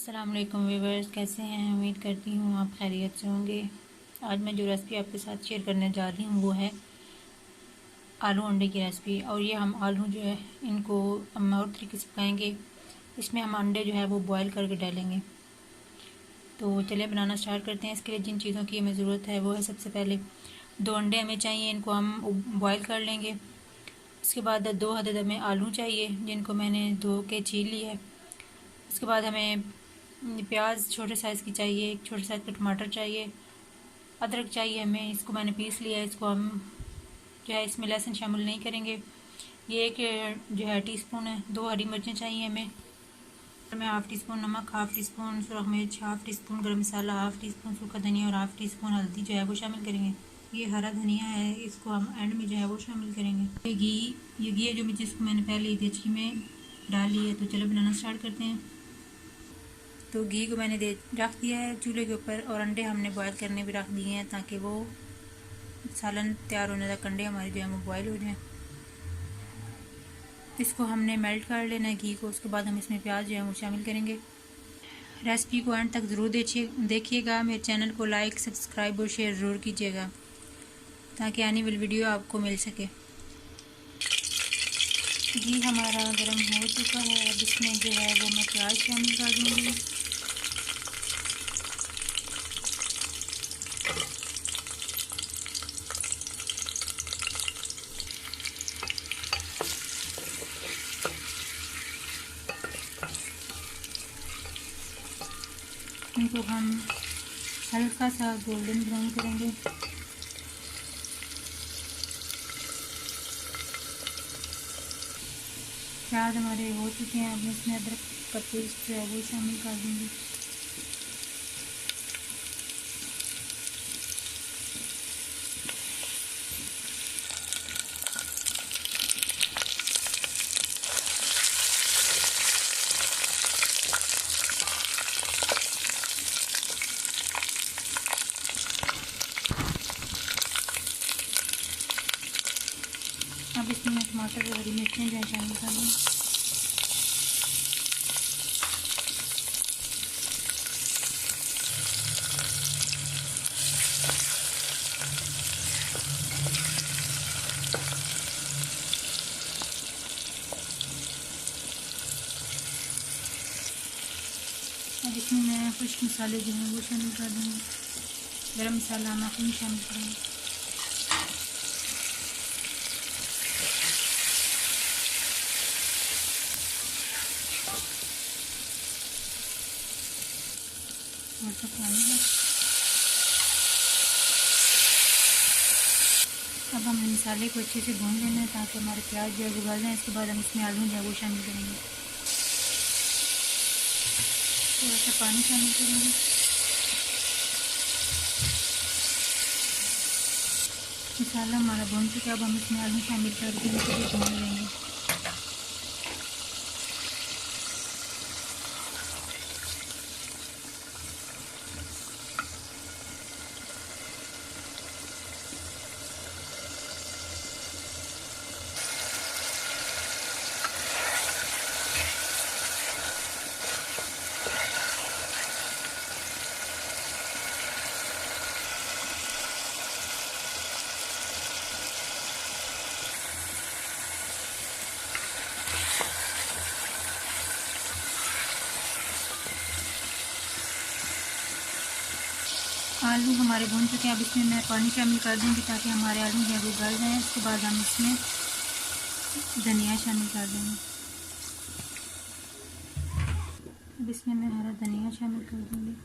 अस्सलाम वालेकुम व्यूवर्स, कैसे हैं? उम्मीद करती हूँ आप खैरियत से होंगे। आज मैं जो रेसिपी आपके साथ शेयर करने जा रही हूँ वो है आलू अंडे की रेसिपी। और ये हम आलू जो है इनको हम और तरीके से पकाएंगे। इसमें हम अंडे जो है वो बॉयल करके डालेंगे। तो चलिए बनाना स्टार्ट करते हैं। इसके लिए जिन चीज़ों की हमें ज़रूरत है वो है, सबसे पहले 2 अंडे हमें चाहिए, इनको हम बॉयल कर लेंगे। उसके बाद 2 अदद हमें आलू चाहिए जिनको मैंने धो के छील लिया है। उसके बाद हमें प्याज छोटे साइज़ की चाहिए, एक छोटे साइज़ का टमाटर चाहिए, अदरक चाहिए हमें, इसको मैंने पीस लिया है। इसको हम जो है इसमें लहसुन शामिल नहीं करेंगे। ये एक जो है टीस्पून है। 2 हरी मिर्चें चाहिए हमें। हाफ़ टी स्पून नमक, हाफ़ टी स्पून सुरख मिर्च, हाफ़ टी स्पून गर्म मसाला, हाफ़ टी स्पून सूखा धनिया और हाफ़ टी स्पून हल्दी जो है वो शामिल करेंगे। ये हरा धनिया है, इसको हम एंड में जो है वो शामिल करेंगे। ये घी है जो जिसको मैंने पहले देचकी में डाल ली है। तो चलो बनाना स्टार्ट करते हैं। तो घी को मैंने रख दिया है चूल्हे के ऊपर, और अंडे हमने बॉयल करने भी रख दिए हैं ताकि वो सालन तैयार होने तक अंडे हमारे जो है वो बॉयल हो जाएं। इसको हमने मेल्ट कर लेना है घी को। उसके बाद हम इसमें प्याज जो है वो शामिल करेंगे। रेसिपी को एंड तक ज़रूर देखिएगा। मेरे चैनल को लाइक, सब्सक्राइब और शेयर ज़रूर कीजिएगा ताकि आने वाली वीडियो आपको मिल सके। घी हमारा गर्म हो चुका है। अब इसमें जो है वो मैं प्याज शामिल कर दूँगी। इनको हम हल्का सा गोल्डन ब्राउन करेंगे। प्याज हमारे हो चुके हैं। अब इसमें अदरक का पेस्ट जो है वो शामिल कर देंगे। अब इसमें टमाटर और हरी मिर्चें जो है शामिल कर दें। अब इसमें मैं कुछ मसाले जो हैं वो शामिल कर दूँगी। गरम मसाला, मक्खन शामिल करेंगे। और सब पानी है। अब हम मसाले को अच्छे से भून लेना है ताकि हमारे प्याज जो है उबाल जाए। इसके बाद हम इसमें आलू जो है वो शामिल करेंगे। थोड़ा सा पानी शामिल करेंगे। मसाला हमारा भून चुका है। अब हम इसमें आलू शामिल करके इनको भी भून लेंगे। आलू हमारे भून चुके हैं। अब इसमें मैं पानी शामिल कर दूँगी ताकि हमारे आलू जो है वो गल जाएँ। उसके बाद हम इसमें धनिया शामिल कर देंगे। अब इसमें मैं हरा धनिया शामिल कर दूँगी।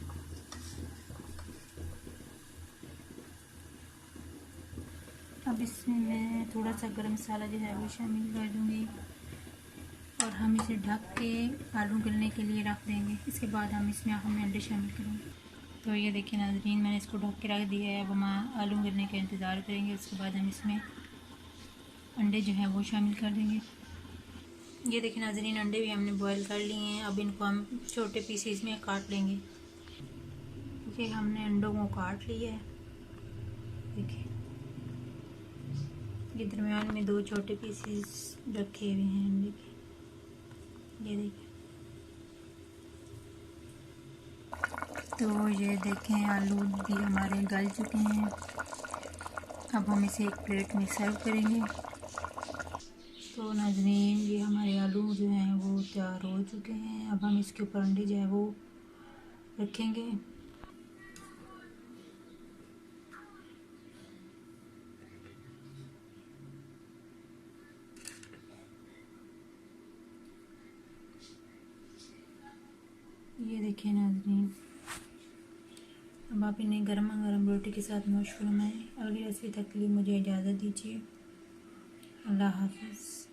अब इसमें मैं थोड़ा सा गरम मसाला जो है वो शामिल कर दूँगी और हम इसे ढक के आलू गलने के लिए रख देंगे। इसके बाद हम इसमें अंडे शामिल करेंगे। तो ये देखिए नाज़रीन, मैंने इसको ढक के रख दिया है। अब हम आलू गलने का इंतज़ार करेंगे। उसके बाद हम इसमें अंडे जो हैं वो शामिल कर देंगे। ये देखिए नाज़रीन, अंडे भी हमने बॉईल कर लिए हैं। अब इनको हम छोटे पीसेस में काट लेंगे। ये हमने अंडों को काट लिया है। देखिए ये दरमियान में 2 छोटे पीसेस रखे हुए हैं अंडे के। ये देखिए तो ये देखें आलू भी हमारे गल चुके हैं। अब हम इसे एक प्लेट में सर्व करेंगे। तो नाज़रीन, ये हमारे आलू जो हैं वो तैयार हो चुके हैं। अब हम इसके ऊपर अंडे जो है वो रखेंगे। ये देखें नाज़रीन, अब आप इन्हें गर्मा गर्म रोटी के साथ नोश फरमाएं। अगली रेसिपी तक के लिए मुझे इजाज़त दीजिए। अल्लाह हाफ़िज़।